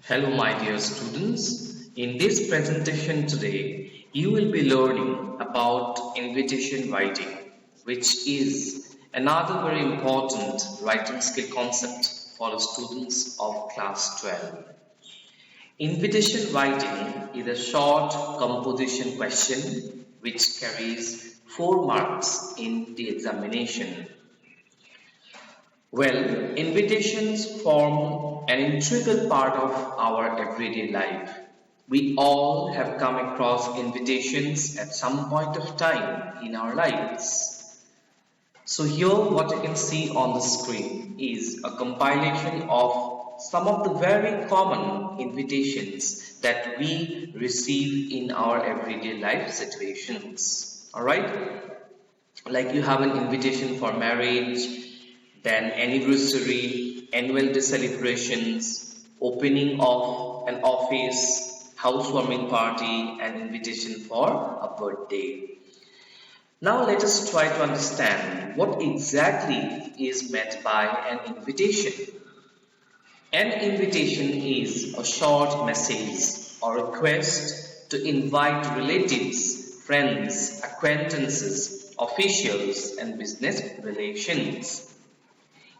Hello, my dear students. In this presentation today, you will be learning about invitation writing, which is another very important writing skill concept for the students of class 12. Invitation writing is a short composition question which carries 4 marks in the examination. Well, invitations form an integral part of our everyday life. We all have come across invitations at some point of time in our lives. So here what you can see on the screen is a compilation of some of the very common invitations that we receive in our everyday life situations. Alright? Like you have an invitation for marriage, then anniversary, annual day celebrations, opening of an office, housewarming party, and invitation for a birthday. Now let us try to understand what exactly is meant by an invitation. An invitation is a short message or request to invite relatives, friends, acquaintances, officials, and business relations.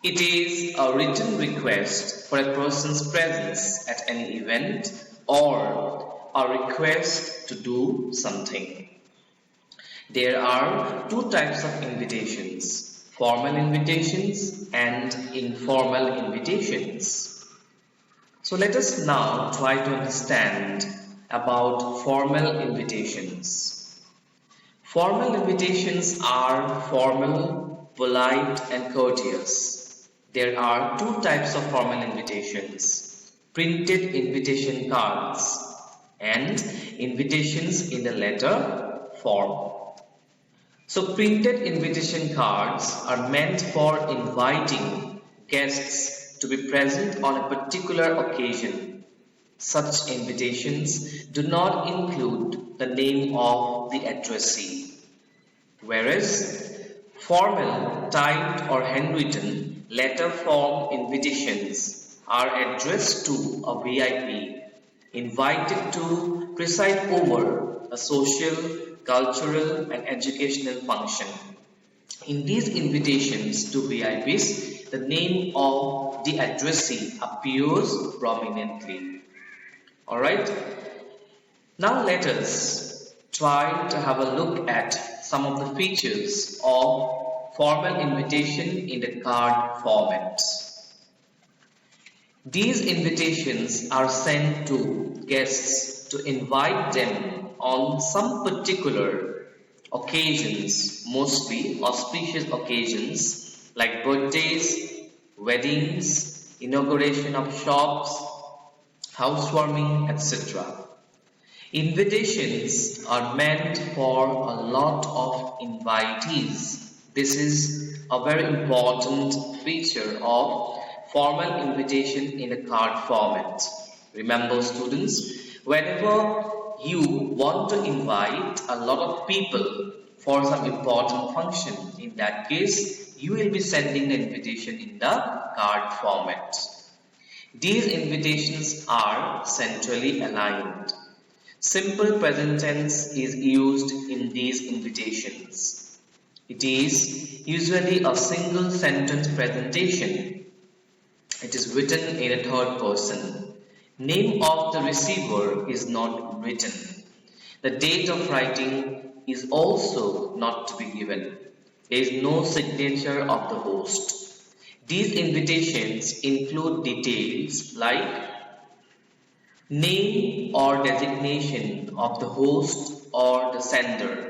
It is a written request for a person's presence at any event or a request to do something. There are two types of invitations, formal invitations and informal invitations. So let us now try to understand about formal invitations. Formal invitations are formal, polite, and courteous. There are two types of formal invitations, printed invitation cards and invitations in the letter form. So printed invitation cards are meant for inviting guests to be present on a particular occasion. Such invitations do not include the name of the addressee, whereas formal, typed or handwritten letter form invitations are addressed to a VIP invited to preside over a social, cultural and educational function. In these invitations to VIPs, the name of the addressee appears prominently. Alright, now let us try to have a look at some of the features of formal invitation in the card format. These invitations are sent to guests to invite them on some particular occasions, mostly auspicious occasions like birthdays, weddings, inauguration of shops, housewarming, etc. Invitations are meant for a lot of invitees. This is a very important feature of formal invitation in a card format. Remember students, whenever you want to invite a lot of people for some important function, in that case, you will be sending the invitation in the card format. These invitations are centrally aligned. Simple present tense is used in these invitations. It is usually a single sentence presentation. It is written in a third person. Name of the receiver is not written. The date of writing is also not to be given. There is no signature of the host. These invitations include details like name or designation of the host or the sender,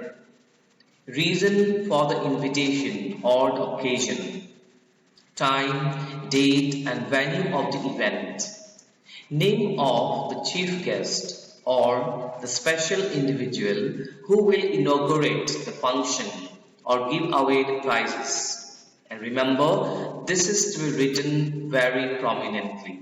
reason for the invitation or the occasion, time, date and venue of the event, name of the chief guest or the special individual who will inaugurate the function or give away the prizes. And remember, this is to be written very prominently.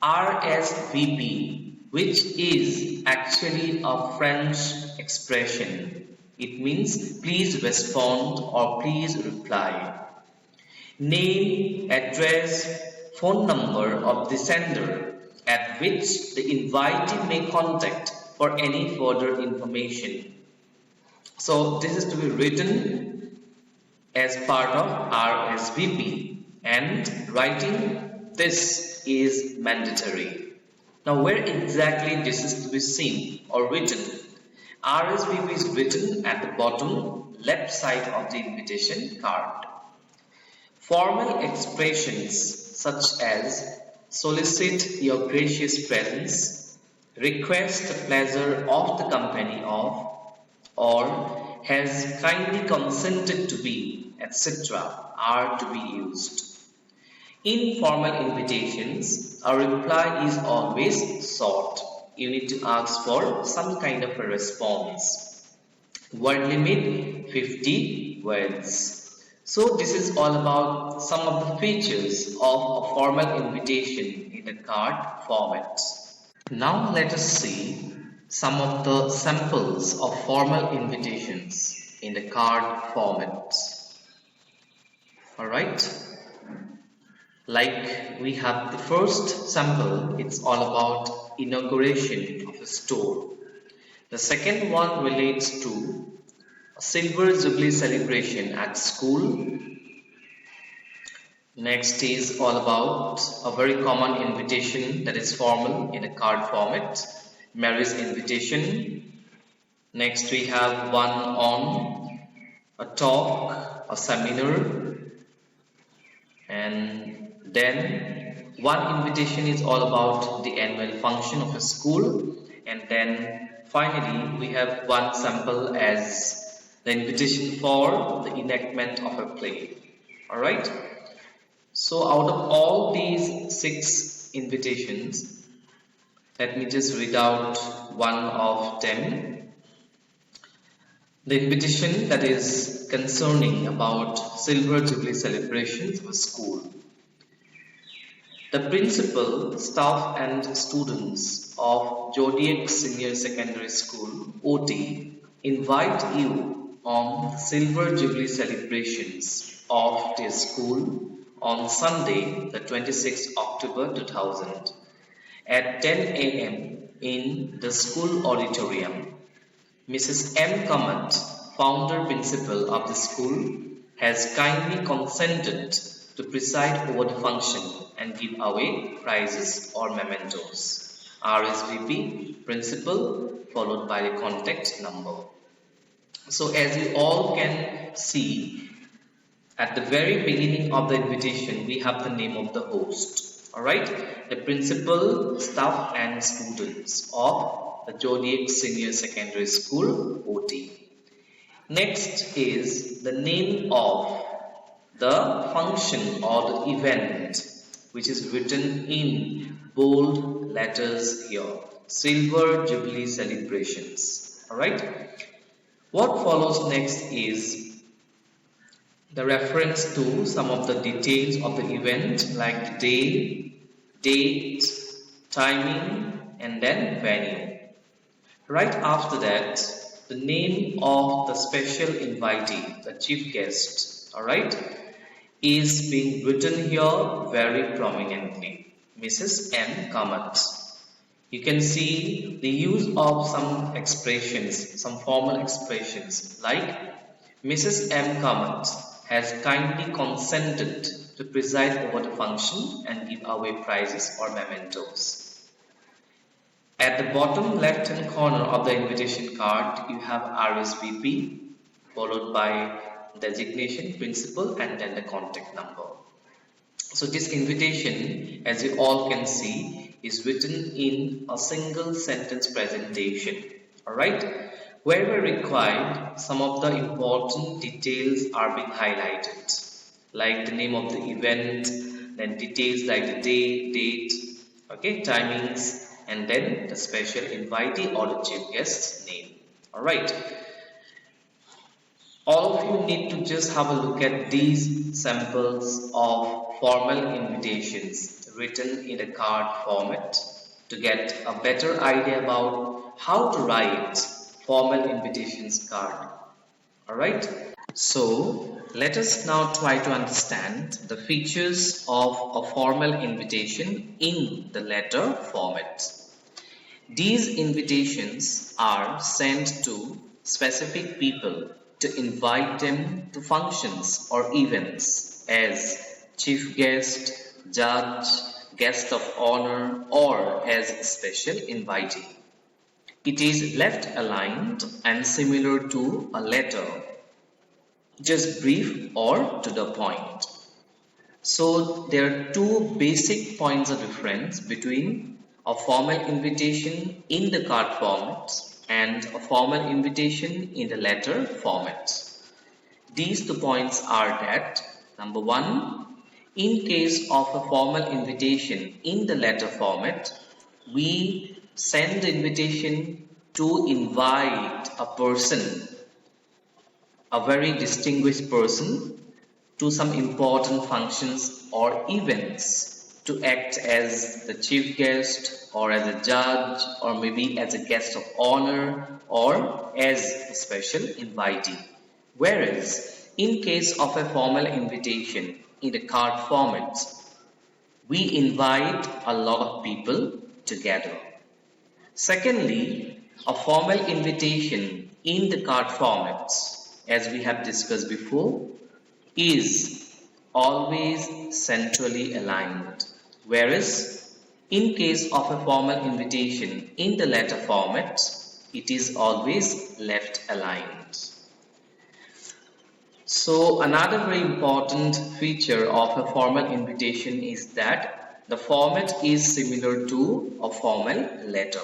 RSVP, which is actually a French expression. It means please respond or please reply. Name, address, phone number of the sender at which the invitee may contact for any further information. So this is to be written as part of RSVP, and writing this is mandatory. Now where exactly this is to be seen or written? RSVP is written at the bottom left side of the invitation card. Formal expressions such as solicit your gracious presence, request the pleasure of the company of, or has kindly consented to be, etc., are to be used. In formal invitations, a reply is always sought. You need to ask for some kind of a response. Word limit 50 words. So this is all about some of the features of a formal invitation in the card format. Now let us see some of the samples of formal invitations in the card format. Alright, like we have the first sample, it's all about inauguration of a store. The second one relates to a silver jubilee celebration at school. Next is all about a very common invitation that is formal in a card format, marriage invitation. Next we have one on a talk, a seminar, and then one invitation is all about the annual function of a school, and then finally we have one sample as the invitation for the enactment of a play. Alright, so out of all these 6 invitations, let me just read out one of them. The invitation that is concerning about silver jubilee celebrations of a school. The principal, staff and students of Zodiac Senior Secondary School, OT, invite you on the silver jubilee celebrations of their school on Sunday, the 26th October 2000 at 10 a.m. in the school auditorium. Mrs. M. Kamat, founder principal of the school, has kindly consented to preside over the function and give away prizes or mementos. RSVP, principal, followed by the contact number. So as you all can see, at the very beginning of the invitation, we have the name of the host. Alright, the principal, staff and students of the Zodiac Senior Secondary School, OT. Next is the name of the function or the event, which is written in bold letters here. Silver Jubilee Celebrations. Alright. What follows next is the reference to some of the details of the event, like the day, date, timing, and then venue. Right after that, the name of the special invitee, the chief guest, alright, is being written here very prominently, Mrs. M. Kamat. You can see the use of some expressions, some formal expressions like Mrs. M. Kamat has kindly consented to preside over the function and give away prizes or mementos. At the bottom left hand corner of the invitation card, you have RSVP followed by designation, principal, and then the contact number. So this invitation, as you all can see, is written in a single sentence presentation. Alright, wherever required, some of the important details are being highlighted, like the name of the event, then details like the day, date, okay, timings, and then the special invitee or the chief guest's name. Alright, all of you need to just have a look at these samples of formal invitations written in a card format to get a better idea about how to write formal invitations card. Alright, So, let us now try to understand the features of a formal invitation in the letter format. These invitations are sent to specific people to invite them to functions or events as chief guest, judge, guest of honor, or as special invitee. It is left aligned and similar to a letter, just brief or to the point. So there are two basic points of difference between a formal invitation in the card format and a formal invitation in the letter format. These two points are that number one, in case of a formal invitation in the letter format, we send the invitation to invite a person, a very distinguished person, to some important functions or events to act as the chief guest or as a judge or maybe as a guest of honor or as a special invitee. Whereas in case of a formal invitation in the card format, we invite a lot of people together. Secondly, a formal invitation in the card format, as we have discussed before, is always centrally aligned, whereas in case of a formal invitation in the letter format, it is always left aligned. So another very important feature of a formal invitation is that the format is similar to a formal letter.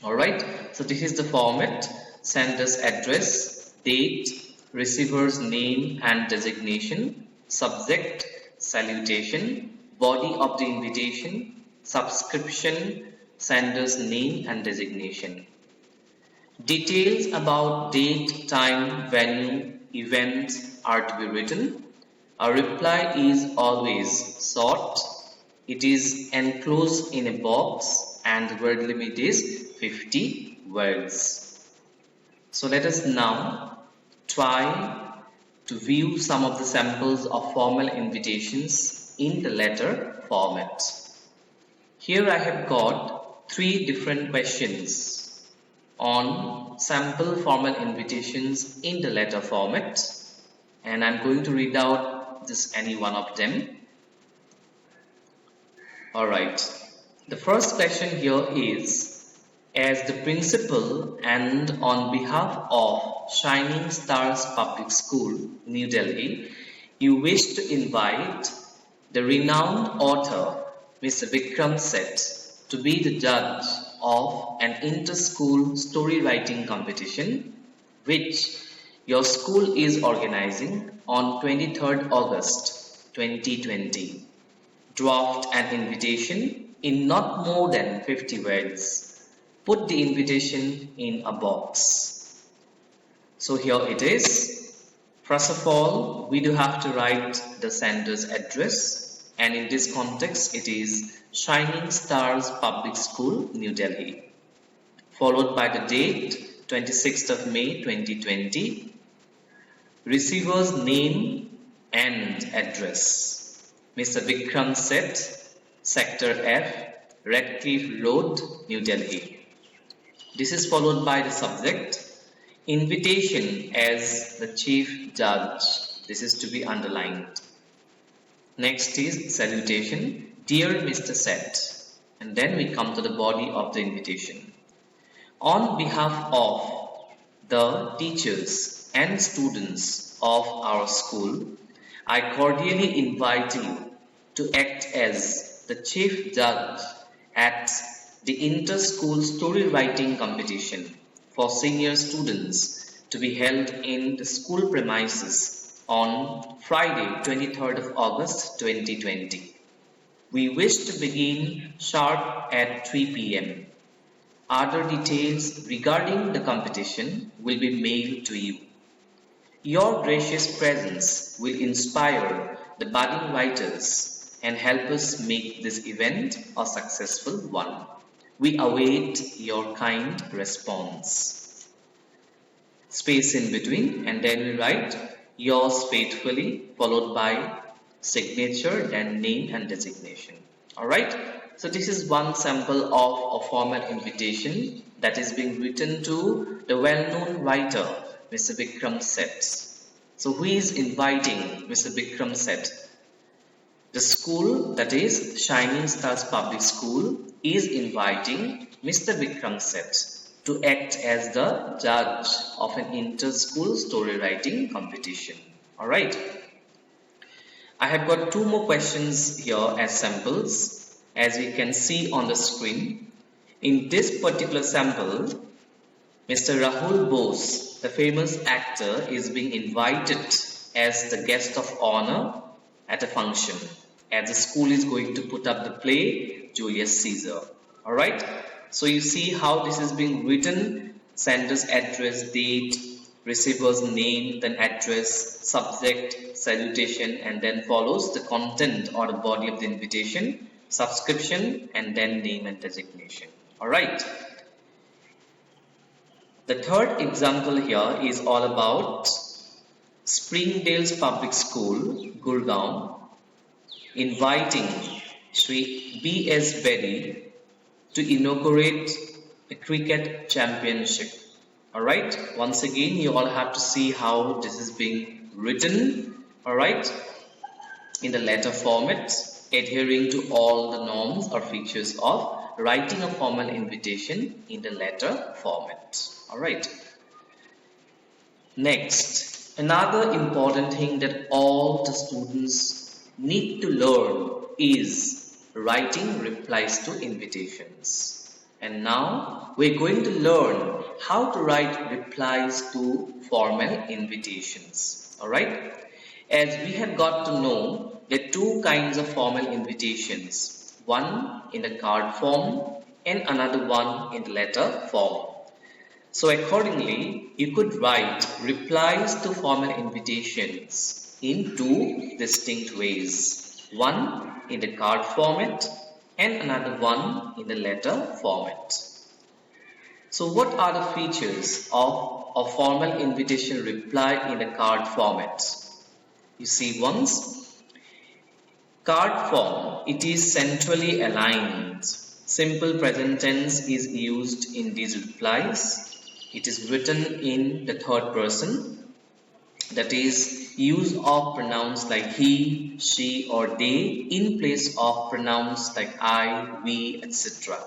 Alright, so this is the format: sender's address, date, receiver's name and designation, subject, salutation, body of the invitation, subscription, sender's name and designation. Details about date, time, venue, event are to be written. A reply is always short. It is enclosed in a box and the word limit is 50 words. So let us now try to view some of the samples of formal invitations in the letter format. Here I have got 3 different questions on sample formal invitations in the letter format, and I'm going to read out just any one of them. Alright, the first question here is: as the principal and on behalf of Shining Stars Public School, New Delhi, you wish to invite the renowned author Mr. Vikram Seth to be the judge of an inter-school story writing competition which your school is organizing on 23rd August 2020. Draft an invitation in not more than 50 words. Put the invitation in a box. So here it is. First of all, we do have to write the sender's address, and in this context it is Shining Stars Public School, New Delhi, followed by the date 26th of May 2020, receiver's name and address, Mr. Vikram Seth, Sector F, Redcliffe Road, New Delhi. This is followed by the subject, invitation as the chief judge. This is to be underlined. Next is salutation, dear Mr. Seth, and then we come to the body of the invitation. On behalf of the teachers and students of our school, I cordially invite you to act as the chief judge at the inter-school story writing competition for senior students to be held in the school premises on Friday 23rd of August 2020. We wish to begin sharp at 3 p.m. Other details regarding the competition will be mailed to you. Your gracious presence will inspire the budding writers and help us make this event a successful one. We await your kind response. space in between, and then we write yours faithfully, followed by signature, then name and designation. Alright, so this is one sample of a formal invitation that is being written to the well-known writer Mr. Vikram Seth. So who is inviting Mr. Vikram Seth? The school, that is Shining Stars Public School, is inviting Mr. Vikram Seth to act as the judge of an inter-school story writing competition. Alright. I have got two more questions here as samples, as we can see on the screen. In this particular sample, Mr. Rahul Bose, the famous actor, is being invited as the guest of honor at a function, as the school is going to put up the play Julius Caesar. Alright, so you see how this is being written: sender's address, date, receiver's name, then address, subject, salutation, and then follows the content or the body of the invitation, subscription, and then name and designation. Alright. The third example here is all about Springdale's Public School, Gurgaon, inviting Sri B.S. Bedi to inaugurate a cricket championship. Alright, once again you all have to see how this is being written, alright, in the letter format, adhering to all the norms or features of writing a formal invitation in the letter format. Alright. Next, another important thing that all the students need to learn is writing replies to invitations. And now we're going to learn how to write replies to formal invitations. Alright. As we have got to know, there are two kinds of formal invitations. One in the card form and another one in the letter form. So accordingly, you could write replies to formal invitations in two distinct ways. One in the card format and another one in the letter format. So what are the features of a formal invitation reply in the card format? You see, once, card form, it is centrally aligned. Simple present tense is used in these replies. It is written in the third person, that is, use of pronouns like he, she or they in place of pronouns like I, we, etc.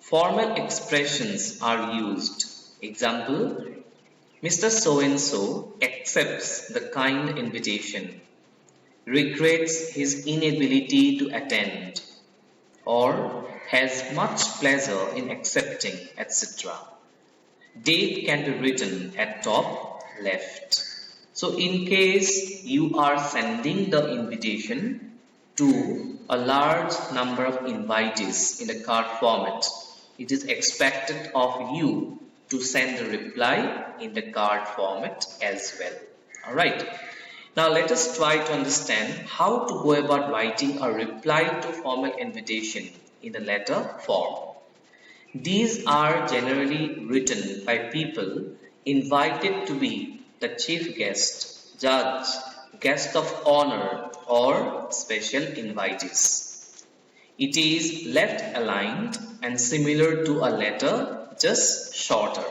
Formal expressions are used. Example, Mr. So-and-so accepts the kind invitation, regrets his inability to attend, or has much pleasure in accepting, etc. Date can be written at top left. So in case you are sending the invitation to a large number of invitees in the card format, it is expected of you to send a reply in the card format as well. Alright. Now let us try to understand how to go about writing a reply to formal invitation in the letter form. These are generally written by people invited to be the chief guest, judge, guest of honor, or special invitees. It is left aligned and similar to a letter, just shorter.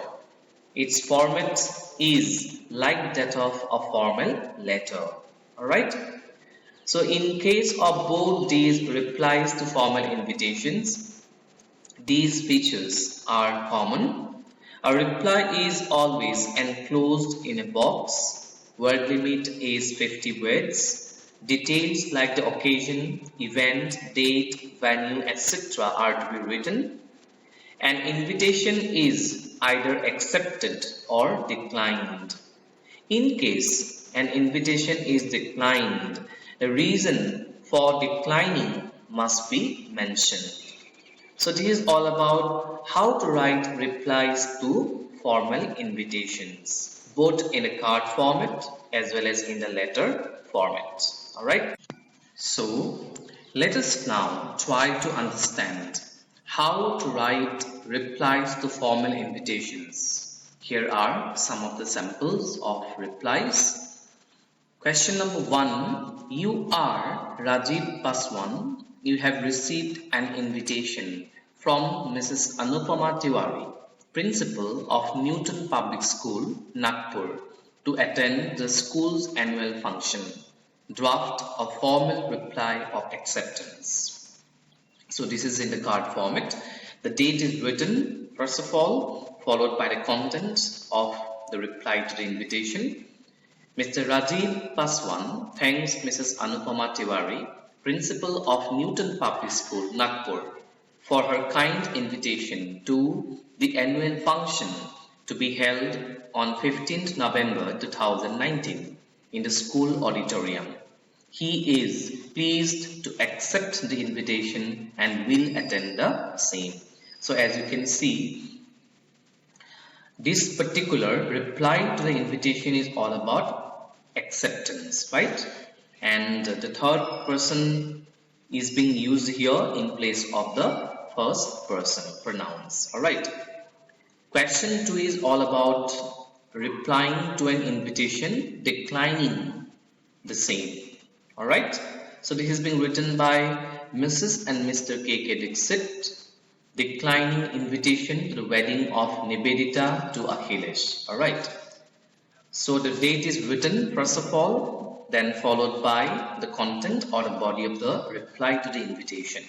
Its format is like that of a formal letter. Alright? So in case of both these replies to formal invitations, these features are common. A reply is always enclosed in a box. Word limit is 50 words. Details like the occasion, event, date, venue, etc. are to be written. An invitation is either accepted or declined. In case an invitation is declined, the reason for declining must be mentioned. So this is all about how to write replies to formal invitations, both in a card format as well as in the letter format. Alright. So let us now try to understand how to write replies to formal invitations. Here are some of the samples of replies. Question number 1. You are Rajiv Paswan. You have received an invitation from Mrs. Anupama Tiwari, Principal of Newton Public School, Nagpur, to attend the school's annual function. Draft a formal reply of acceptance. So this is in the card format. The date is written first of all, followed by the content of the reply to the invitation. Mr. Rajiv Paswan thanks Mrs. Anupama Tiwari, Principal of Newton Public School, Nagpur, for her kind invitation to the annual function to be held on 15th November 2019 in the school auditorium. He is pleased to accept the invitation and will attend the same. So as you can see, this particular reply to the invitation is all about acceptance, right? And the third person is being used here in place of the first person pronouns. All right. Question 2 is all about replying to an invitation, declining the same. All right. So this is being written by Mrs. and Mr. K.K. Dixit, declining invitation to the wedding of Nivedita to Akhilesh. All right. So the date is written first of all, then followed by the content or the body of the reply to the invitation.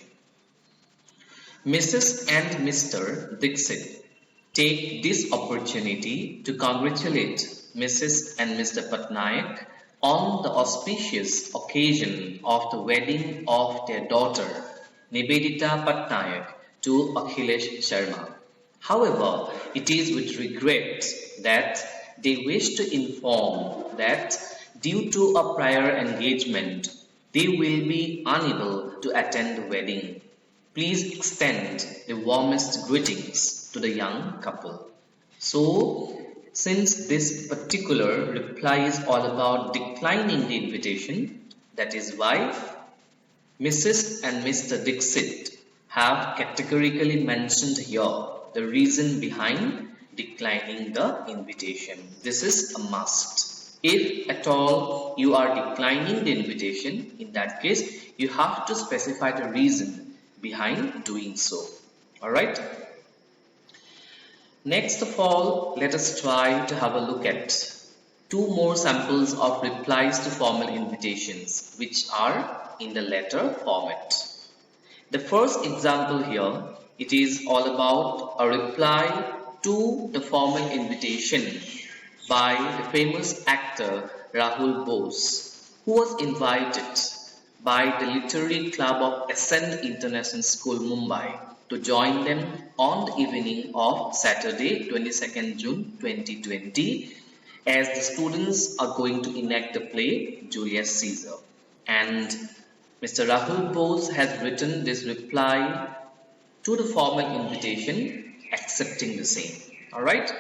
Mrs. and Mr. Dixit take this opportunity to congratulate Mrs. and Mr. Patnaik on the auspicious occasion of the wedding of their daughter Nivedita Patnaik to Akhilesh Sharma. However, it is with regret that they wish to inform that due to a prior engagement, they will be unable to attend the wedding. Please extend the warmest greetings to the young couple. So, since this particular reply is all about declining the invitation, that is why Mrs. and Mr. Dixit have categorically mentioned here the reason behind declining the invitation. This is a must. If at all you are declining the invitation, in that case, you have to specify the reason behind doing so. Alright? Next of all, let us try to have a look at two more samples of replies to formal invitations, which are in the letter format. The first example here, it is all about a reply to the formal invitation by the famous actor Rahul Bose, who was invited by the Literary Club of Ascent International School, Mumbai, to join them on the evening of Saturday, 22nd June 2020, as the students are going to enact the play Julius Caesar. And Mr. Rahul Bose has written this reply to the formal invitation, accepting the same. Alright,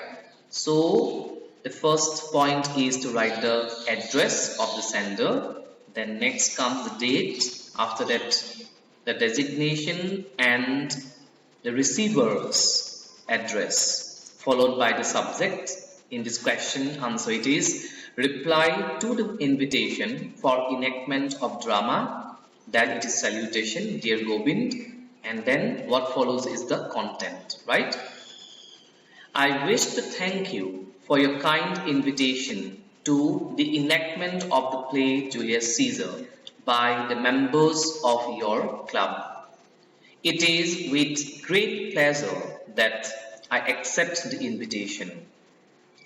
so the first point is to write the address of the sender, then next comes the date, after that the designation and the receiver's address, followed by the subject. In this question answer it is reply to the invitation for enactment of drama, then it is salutation, dear Govind, and then what follows is the content, right? I wish to thank you for your kind invitation to the enactment of the play Julius Caesar by the members of your club. It is with great pleasure that I accept the invitation.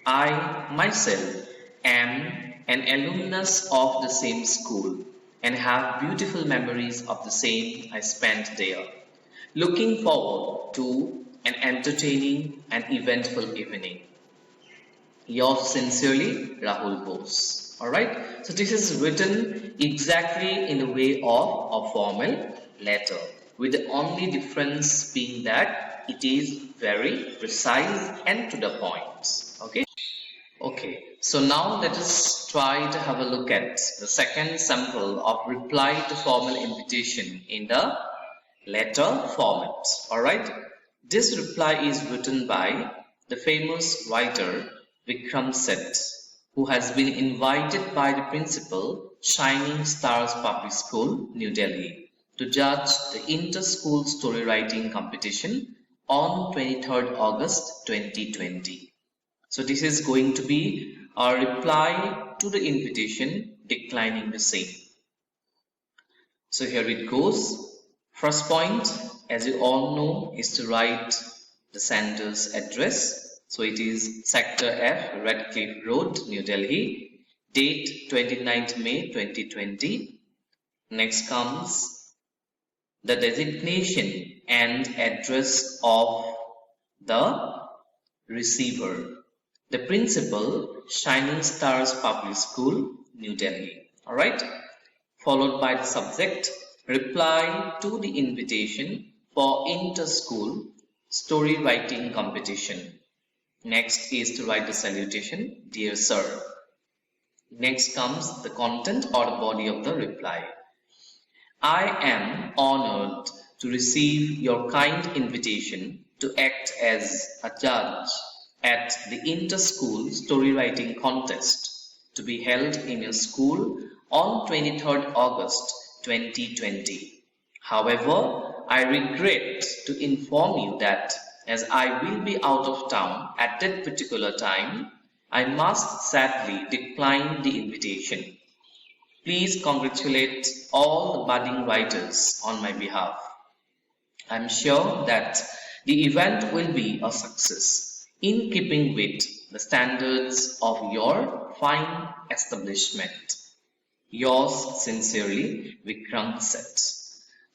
I myself am an alumnus of the same school and have beautiful memories of the same I spent there. Looking forward to an entertaining and eventful evening. Yours sincerely, Rahul Bose. Alright, so this is written exactly in the way of a formal letter, with the only difference being that it is very precise and to the point. Okay, so now let us try to have a look at the second sample of reply to formal invitation in the letter format. Alright, this reply is written by the famous writer Vikram Seth, who has been invited by the principal, Shining Stars Public School, New Delhi, to judge the inter-school story writing competition on 23rd August 2020. So this is going to be our reply to the invitation declining the same. So here it goes. First point, as you all know, is to write the sender's address. So it is Sector F, Redcliffe Road, New Delhi. Date 29th May 2020. Next comes the designation and address of the receiver. The principal, Shining Stars Public School, New Delhi. Alright. Followed by the subject, reply to the invitation for inter-school story writing competition. Next is to write the salutation, Dear Sir. Next comes the content or the body of the reply. I am honored to receive your kind invitation to act as a judge at the inter-school story writing contest to be held in your school on 23rd August 2020. However, I regret to inform you that as I will be out of town at that particular time, I must sadly decline the invitation. Please congratulate all the budding writers on my behalf. I'm sure that the event will be a success in keeping with the standards of your fine establishment. Yours sincerely, Vikram Seth.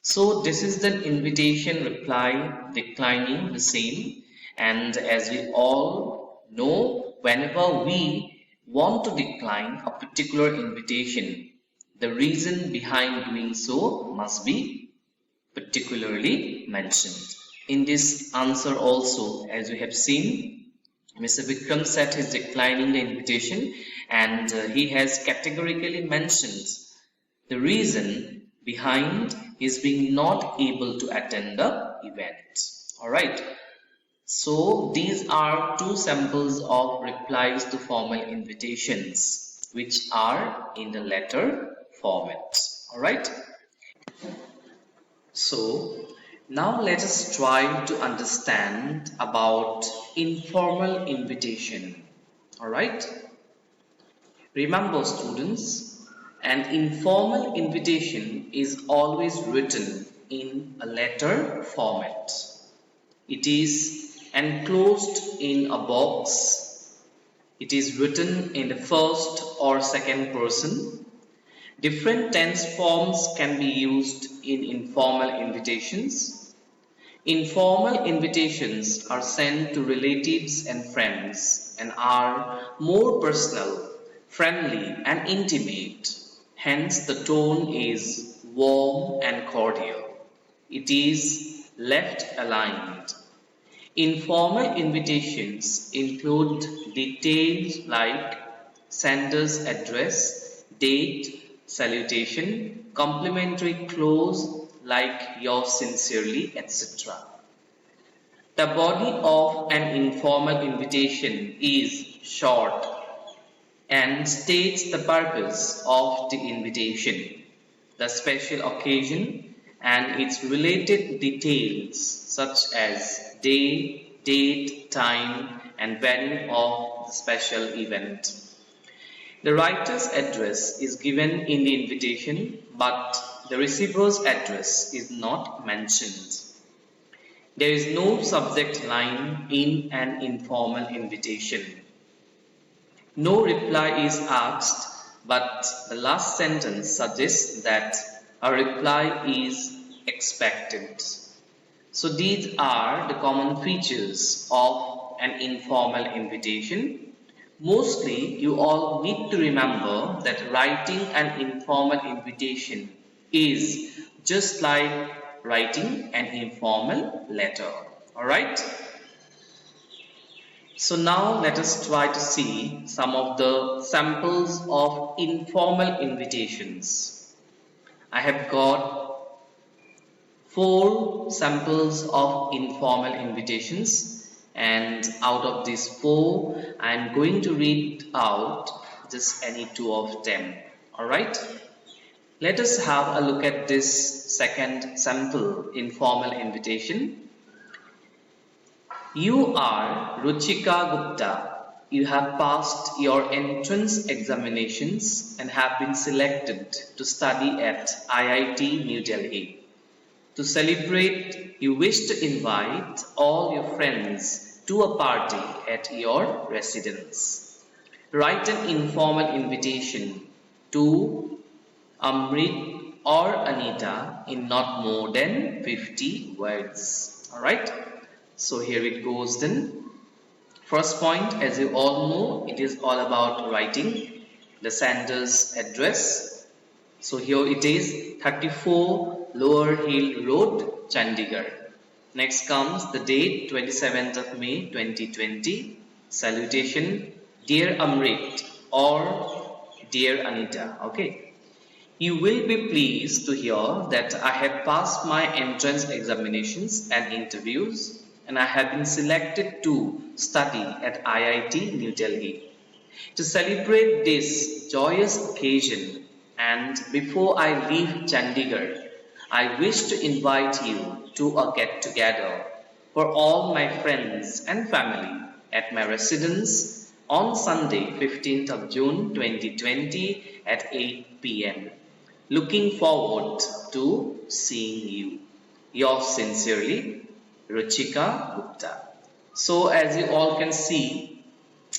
So this is the invitation reply declining the same, and as we all know, whenever we want to decline a particular invitation, the reason behind doing so must be particularly mentioned. In this answer also, as we have seen, Mr. Vikram Seth is declining the invitation, and he has categorically mentioned the reason behind his being not able to attend the event. Alright, so these are two samples of replies to formal invitations which are in the letter format. Alright, so now let us try to understand about informal invitation. Alright, remember students, an informal invitation is always written in a letter format. It is enclosed in a box. It is written in the first or second person. Different tense forms can be used in informal invitations. Informal invitations are sent to relatives and friends and are more personal, friendly, and intimate. Hence, the tone is warm and cordial. It is left aligned. Informal invitations include details like sender's address, date, salutation, complimentary clause like yours sincerely, etc. The body of an informal invitation is short and states the purpose of the invitation, the special occasion, and its related details such as day, date, time, and venue of the special event. The writer's address is given in the invitation, but the receiver's address is not mentioned. There is no subject line in an informal invitation. No reply is asked, but the last sentence suggests that a reply is expected. So these are the common features of an informal invitation. Mostly, you all need to remember that writing an informal invitation is just like writing an informal letter. Alright? So now let us try to see some of the samples of informal invitations. I have got 4 samples of informal invitations, and out of these four, I'm going to read out just any two of them. Alright? Let us have a look at this second sample informal invitation. You are Ruchika Gupta. You have passed your entrance examinations and have been selected to study at IIT New Delhi. To celebrate, you wish to invite all your friends to a party at your residence. Write an informal invitation to Amrit or Anita in not more than 50 words. Alright, so here it goes then. First point, as you all know, it is all about writing the sender's address. So here it is, 34 Lower Hill Road, Chandigarh. Next comes the date, 27th of May 2020. Salutation, Dear Amrit or Dear Anita. Okay. You will be pleased to hear that I have passed my entrance examinations and interviews and I have been selected to study at IIT New Delhi. To celebrate this joyous occasion and before I leave Chandigarh, I wish to invite you to a get-together for all my friends and family at my residence on Sunday, 15th of June 2020 at 8 p.m. Looking forward to seeing you. Yours sincerely, Ruchika Gupta. So as you all can see,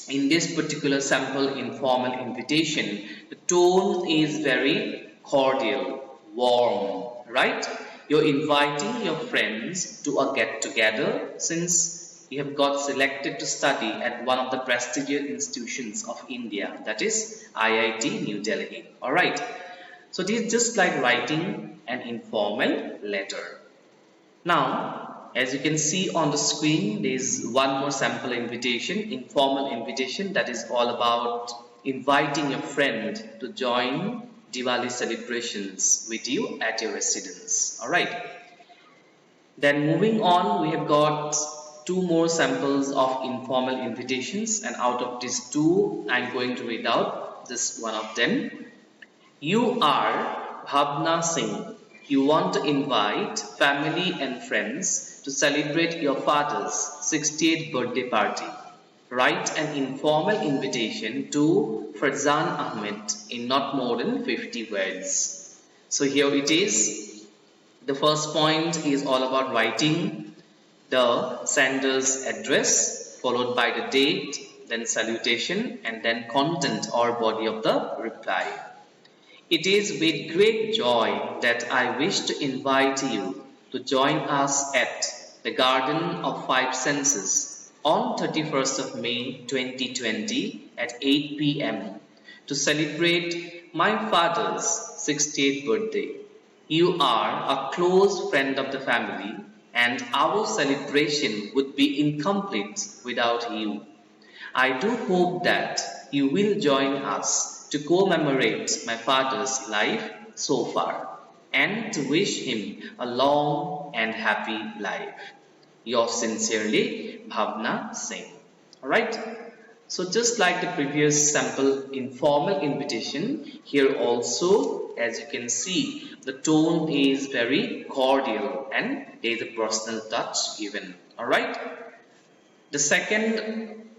in this particular sample informal invitation, the tone is very cordial, warm, right? You're inviting your friends to a get-together since you have got selected to study at one of the prestigious institutions of India, that is IIT New Delhi. Alright, so this is just like writing an informal letter. Now, as you can see on the screen, there is one more sample invitation, informal invitation, that is all about inviting your friend to join Diwali celebrations with you at your residence. Alright. Then moving on, we have got two more samples of informal invitations, and out of these two, I'm going to read out just one of them. You are Bhavna Singh. You want to invite family and friends to celebrate your father's 68th birthday party. Write an informal invitation to Farzan Ahmed in not more than 50 words. So here it is. The first point is all about writing the sender's address, followed by the date, then salutation, and then content or body of the reply. It is with great joy that I wish to invite you to join us at the Garden of Five Senses on 31st of May 2020 at 8 p.m. to celebrate my father's 68th birthday. You are a close friend of the family and our celebration would be incomplete without you. I do hope that you will join us to commemorate my father's life so far and to wish him a long and happy life. Yours sincerely, Bhavna Singh. Alright, so just like the previous sample informal invitation, here also, as you can see, the tone is very cordial and there is a personal touch given. Alright, the second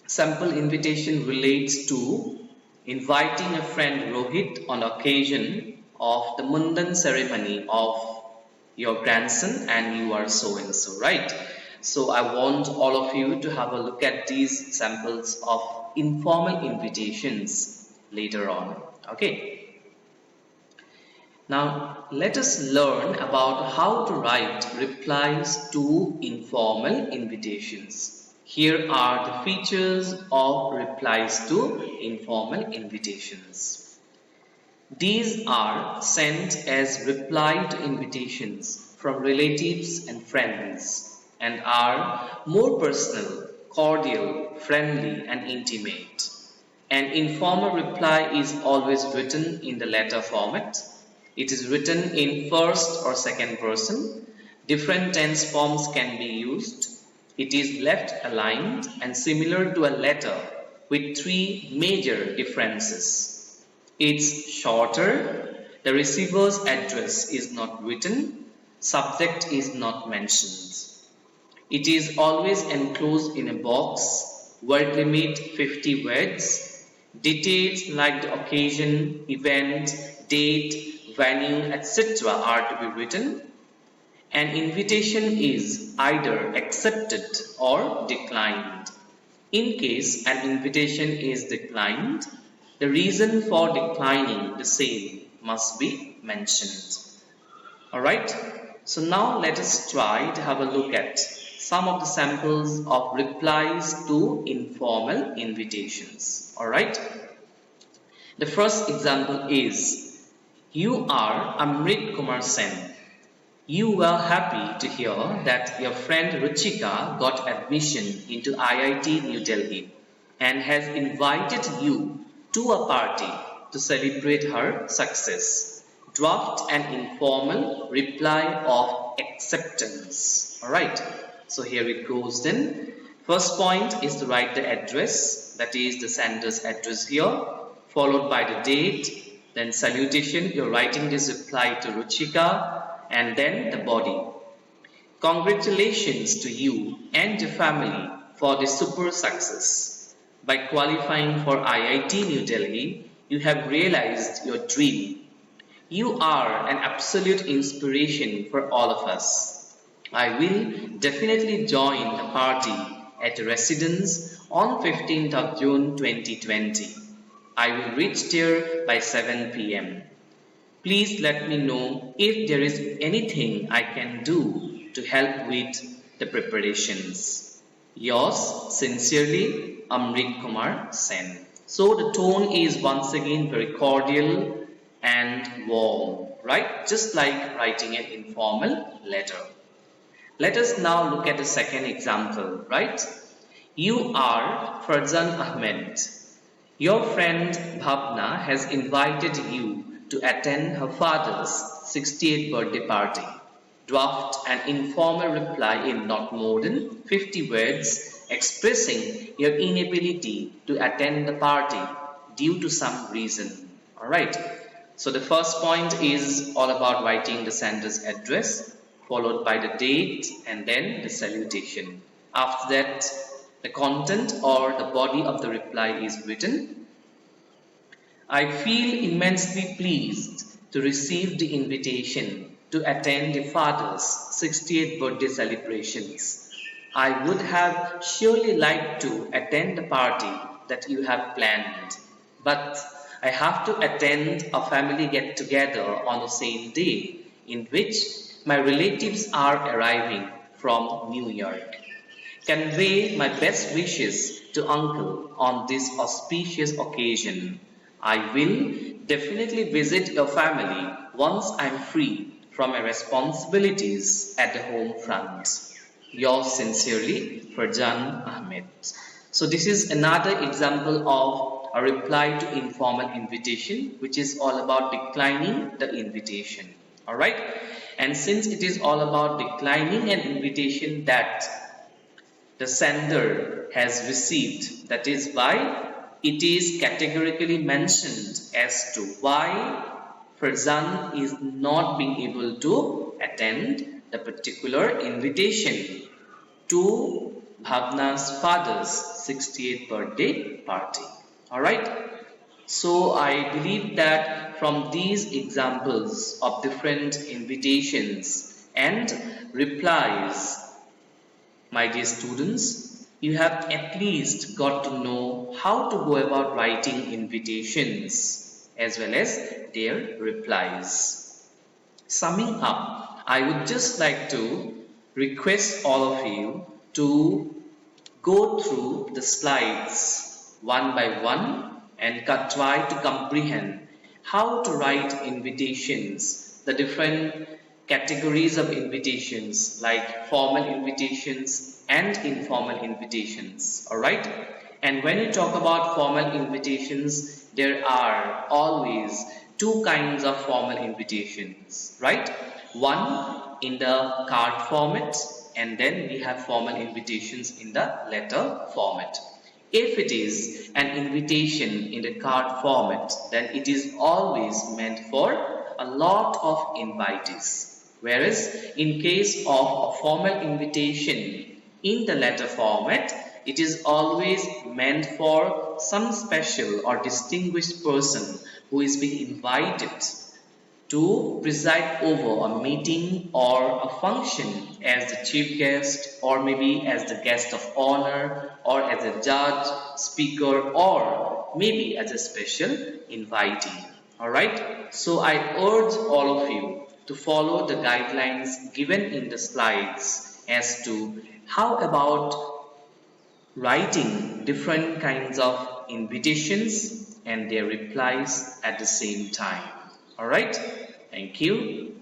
sample invitation relates to inviting a friend Rohit on occasion of the Mundan ceremony of your grandson and you are so and so, right? So I want all of you to have a look at these samples of informal invitations later on. Okay. Now let us learn about how to write replies to informal invitations. Here are the features of replies to informal invitations. These are sent as reply to invitations from relatives and friends and are more personal, cordial, friendly and intimate. An informal reply is always written in the letter format. It is written in first or second person. Different tense forms can be used. It is left aligned and similar to a letter with three major differences. It's shorter, the receiver's address is not written, subject is not mentioned. It is always enclosed in a box, word limit 50 words, details like the occasion, event, date, venue, etc. are to be written. An invitation is either accepted or declined. In case an invitation is declined, the reason for declining the same must be mentioned. Alright, so now let us try to have a look at some of the samples of replies to informal invitations. Alright, the first example is, you are Amrit Kumar Sen. You were happy to hear that your friend Ruchika got admission into IIT New Delhi and has invited you to a party to celebrate her success. Draft an informal reply of acceptance. Alright, so here it goes then. First point is to write the address, that is the sender's address here, followed by the date, then salutation, you're writing this reply to Ruchika, and then the body. Congratulations to you and your family for the super success. By qualifying for IIT New Delhi, you have realized your dream. You are an absolute inspiration for all of us. I will definitely join the party at a residence on 15th of June 2020. I will reach there by 7 p.m. Please let me know if there is anything I can do to help with the preparations. Yours sincerely, Amrit Kumar Sen. So the tone is once again very cordial and warm, right? Just like writing an informal letter. Let us now look at the second example, right? You are Farzan Ahmed. Your friend Bhavna has invited you to attend her father's 68th birthday party. Draft an informal reply in not more than 50 words expressing your inability to attend the party due to some reason. Alright, so the first point is all about writing the sender's address, followed by the date and then the salutation. After that, the content or the body of the reply is written. I feel immensely pleased to receive the invitation to attend the father's 68th birthday celebrations. I would have surely liked to attend the party that you have planned, but I have to attend a family get-together on the same day in which my relatives are arriving from New York. Convey my best wishes to uncle on this auspicious occasion. I will definitely visit your family once I'm free from my responsibilities at the home front. Yours sincerely, Farzan Ahmed. So this is another example of a reply to informal invitation, which is all about declining the invitation. Alright, and since it is all about declining an invitation that the sender has received, that is why it is categorically mentioned as to why Farzan is not being able to attend the particular invitation to Bhavna's father's 68th birthday party. Alright, so I believe that from these examples of different invitations and replies, my dear students, you have at least got to know how to go about writing invitations as well as their replies. Summing up, I would just like to request all of you to go through the slides one by one and try to comprehend how to write invitations, the different categories of invitations like formal invitations and informal invitations. Alright, and when you talk about formal invitations, there are always two kinds of formal invitations, right? One in the card format and then we have formal invitations in the letter format. If it is an invitation in the card format, then it is always meant for a lot of invitees. Whereas in case of a formal invitation in the letter format, it is always meant for some special or distinguished person who is being invited to preside over a meeting or a function as the chief guest, or maybe as the guest of honor, or as a judge, speaker, or maybe as a special invitee. Alright, so I urge all of you to follow the guidelines given in the slides as to how about writing different kinds of invitations and their replies at the same time. Alright, thank you.